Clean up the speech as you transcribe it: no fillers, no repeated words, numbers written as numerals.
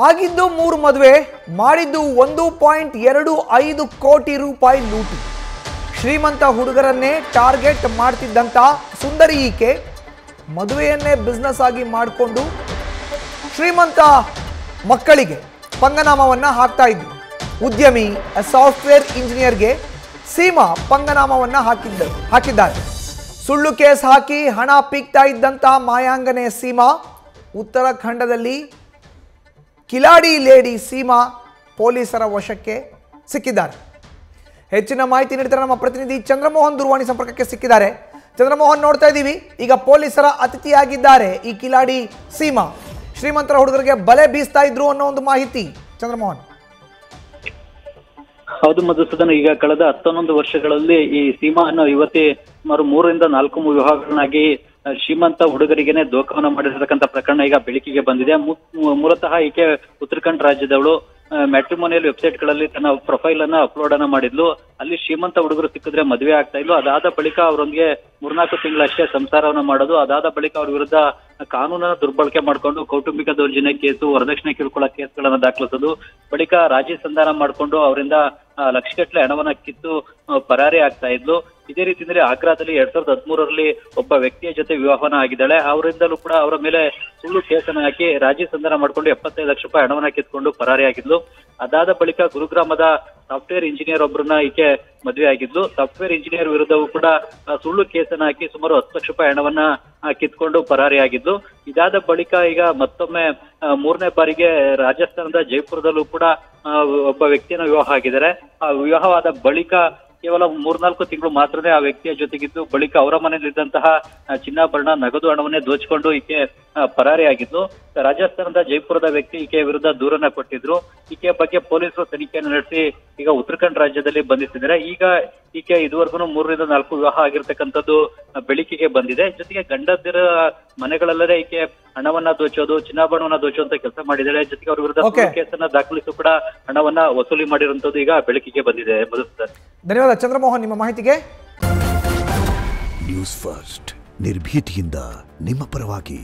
ಆಗಿದ್ದು 3 ಮದುವೆ, ಮಾಡಿದ್ದು 1.25 ಕೋಟಿ ರೂಪಾಯಿ ಲೂಟಿ. ಶ್ರೀಮಂತ ಹುಡುಗರನ್ನೇ ಟಾರ್ಗೆಟ್ ಮಾಡ್ತಿದ್ದಂತ ಸುಂದರಿ ಈಕೆ ಮದುವೆಯನ್ನೇ ಬಿಸ್ನೆಸ್ ಆಗಿ ಮಾಡಿಕೊಂಡು ಶ್ರೀಮಂತ ಮಕ್ಕಳಿಗೆ ಪಂಗನಾಮವನ್ನ ಹಾಕ್ತಾ ಇದ್ರು. ಉದ್ಯಮಿ ಸಾಫ್ಟ್ವೇರ್ ಇಂಜಿನಿಯರ್ಗೆ ಸೀಮಾ ಪಂಗನಾಮವನ್ನ ಹಾಕಿದ್ದಾರೆ. ಸುಳ್ಳು ಕೇಸ್ ಹಾಕಿ ಹಣ ಪೀಕ್ತಾ ಇದ್ದಂತಹ ಮಾಯಾಂಗನೆ ಸೀಮಾ ಉತ್ತರಾಖಂಡದಲ್ಲಿ ಕಿಲಾಡಿ ಲೇಡಿ ಸೀಮಾ ಪೊಲೀಸರ ವಶಕ್ಕೆ ಸಿಕ್ಕಿದ್ದಾರೆ. ಹೆಚ್ಚಿನ ಮಾಹಿತಿ ನೀಡ್ತಾರೆ ನಮ್ಮ ಪ್ರತಿನಿಧಿ ಚಂದ್ರಮೋಹನ್. ದೂರವಾಣಿ ಸಂಪರ್ಕಕ್ಕೆ ಸಿಕ್ಕಿದ್ದಾರೆ. ಚಂದ್ರಮೋಹನ್, ನೋಡ್ತಾ ಇದ್ದೀವಿ, ಈಗ ಪೊಲೀಸರ ಅತಿಥಿಯಾಗಿದ್ದಾರೆ ಈ ಕಿಲಾಡಿ ಸೀಮಾ. ಶ್ರೀಮಂತರ ಹುಡುಗರಿಗೆ ಬಲೆ ಬೀಸ್ತಾ ಇದ್ರು ಅನ್ನೋ ಒಂದು ಮಾಹಿತಿ. ಚಂದ್ರಮೋಹನ್. ಹೌದು ಮಧುಸೂದನ್, ಈಗ ಕಳೆದ 11 ವರ್ಷಗಳಲ್ಲಿ ಈ ಸೀಮಾ ಅನ್ನೋ ಯುವತಿ ಸುಮಾರು 3 ರಿಂದ 4 ವಿವಾಹಗಳನ್ನಾಗಿ ಶ್ರೀಮಂತ ಹುಡುಗರಿಗೆನೆ ದೋಖವನ್ನ ಮಾಡಿರ್ತಕ್ಕಂಥ ಪ್ರಕರಣ ಈಗ ಬೆಳಕಿಗೆ ಬಂದಿದೆ. ಮೂಲತಃ ಈಕೆ ಉತ್ತರಾಖಂಡ್ ರಾಜ್ಯದವಳು. ಮ್ಯಾಟ್ರಿಮೋನಿಯಲ್ ವೆಬ್ಸೈಟ್ಗಳಲ್ಲಿ ತನ್ನ ಪ್ರೊಫೈಲ್ ಅನ್ನ ಅಪ್ಲೋಡ್ ಅನ್ನ ಮಾಡಿದ್ಲು. ಅಲ್ಲಿ ಶ್ರೀಮಂತ ಹುಡುಗರು ಸಿಕ್ಕಿದ್ರೆ ಮದುವೆ ಆಗ್ತಾ ಇದ್ಲು. ಅದಾದ ಬಳಿಕ ಅವರೊಂದಿಗೆ 3-4 ತಿಂಗಳಷ್ಟೇ ಸಂಸಾರವನ್ನ ಮಾಡೋದು. ಅದಾದ ಬಳಿಕ ಅವ್ರ ವಿರುದ್ಧ ಕಾನೂನನ್ನ ದುರ್ಬಳಕೆ ಮಾಡಿಕೊಂಡು ಕೌಟುಂಬಿಕ ದೌರ್ಜನ್ಯ ಕೇಸು, ವರದಕ್ಷಿಣೆ ಕಿರುಕುಳ ಕೇಸ್ಗಳನ್ನ ದಾಖಲಿಸೋದು. ಬಳಿಕ ರಾಜಿ ಸಂಧಾನ ಮಾಡಿಕೊಂಡು ಅವರಿಂದ ಲಕ್ಷಗಟ್ಟಲೆ ಹಣವನ್ನ ಕಿತ್ತು ಪರಾರಿ ಆಗ್ತಾ ಇದ್ಲು. ಇದೇ ರೀತಿಯಲ್ಲಿ ಆಗ್ರಾದಲ್ಲಿ 2013ರಲ್ಲಿ ಒಬ್ಬ ವ್ಯಕ್ತಿಯ ಜೊತೆ ವಿವಾಹನ ಆಗಿದ್ದಾಳೆ. ಅವರಿಂದಲೂ ಕೂಡ ಅವರ ಮೇಲೆ ಸುಳ್ಳು ಕೇಸನ್ನ ಹಾಕಿ ರಾಜಿ ಸಂಧಾನ ಮಾಡಿಕೊಂಡು 75 ಲಕ್ಷ ರೂಪಾಯಿ ಹಣವನ್ನ ಕಿತ್ಕೊಂಡು ಪರಾರಿ ಆಗಿದ್ಲು. ಅದಾದ ಬಳಿಕ ಗುರುಗ್ರಾಮದ ಸಾಫ್ಟ್ವೇರ್ ಇಂಜಿನಿಯರ್ ಒಬ್ಬರನ್ನ ಈಕೆ ಮದುವೆ ಆಗಿದ್ಲು. ಸಾಫ್ಟ್ವೇರ್ ಇಂಜಿನಿಯರ್ ವಿರುದ್ಧವೂ ಕೂಡ ಸುಳ್ಳು ಕೇಸನ್ನ ಹಾಕಿ ಸುಮಾರು 10 ಲಕ್ಷ ರೂಪಾಯಿ ಹಣವನ್ನ ಕಿತ್ಕೊಂಡು ಪರಾರಿ ಆಗಿದ್ಲು. ಇದಾದ ಬಳಿಕ ಈಗ ಮತ್ತೊಮ್ಮೆ 3ನೇ ಬಾರಿಗೆ ರಾಜಸ್ಥಾನದ ಜೈಪುರದಲ್ಲೂ ಕೂಡ ಒಬ್ಬ ವ್ಯಕ್ತಿಯನ್ನು ವಿವಾಹ ಆಗಿದ್ದಾರೆ. ಆ ವಿವಾಹವಾದ ಬಳಿಕ ಕೇವಲ 3-4 ತಿಂಗಳು ಮಾತ್ರನೇ ಆ ವ್ಯಕ್ತಿಯ ಜೊತೆಗಿದ್ದು ಬಳಿಕ ಅವರ ಮನೆಯಲ್ಲಿದ್ದಂತಹ ಚಿನ್ನಾಭರಣ, ನಗದು ಹಣವನ್ನೇ ದೋಚಿಕೊಂಡು ಈಕೆ ಪರಾರಿ ಆಗಿದ್ದು. ರಾಜಸ್ಥಾನದ ಜೈಪುರದ ವ್ಯಕ್ತಿ ಈಕೆ ವಿರುದ್ಧ ದೂರನ್ನ ಕೊಟ್ಟಿದ್ರು. ಈಕೆಯ ಬಗ್ಗೆ ಪೊಲೀಸರು ತನಿಖೆಯನ್ನು ನಡೆಸಿ ಈಗ ಉತ್ತರಾಖಂಡ್ ರಾಜ್ಯದಲ್ಲಿ ಬಂಧಿಸಿದ್ದಾರೆ. ಈಗ ಈಕೆ ಇದುವರೆಗೂ 3 ರಿಂದ 4 ವಿವಾಹ ಆಗಿರ್ತಕ್ಕಂಥದ್ದು ಬೆಳಕಿಗೆ ಬಂದಿದೆ. ಜೊತೆಗೆ ಗಂಡದಿರ ಮನೆಗಳಲ್ಲೇ ಈಕೆ ಹಣವನ್ನ ದೋಚೋದು, ಚಿನ್ನಾಭರಣವನ್ನ ದೋಚುವಂತ ಕೆಲಸ ಮಾಡಿದ್ದಾಳೆ. ಜೊತೆಗೆ ಅವರ ವಿರುದ್ಧ ಕೇಸನ್ನ ದಾಖಲಿಸಿ ಕೂಡ ಹಣವನ್ನ ವಸೂಲಿ ಮಾಡಿರುವಂತದ್ದು ಈಗ ಬೆಳಕಿಗೆ ಬಂದಿದೆ. ಧನ್ಯವಾದ ಚಂದ್ರಮೋಹನ್ ನಿಮ್ಮ ಮಾಹಿತಿಗೆ. ನ್ಯೂಸ್ ಫಸ್ಟ್ ನಿರ್ಭೀತಿಯಿಂದ ನಿಮ್ಮ ಪರವಾಗಿ.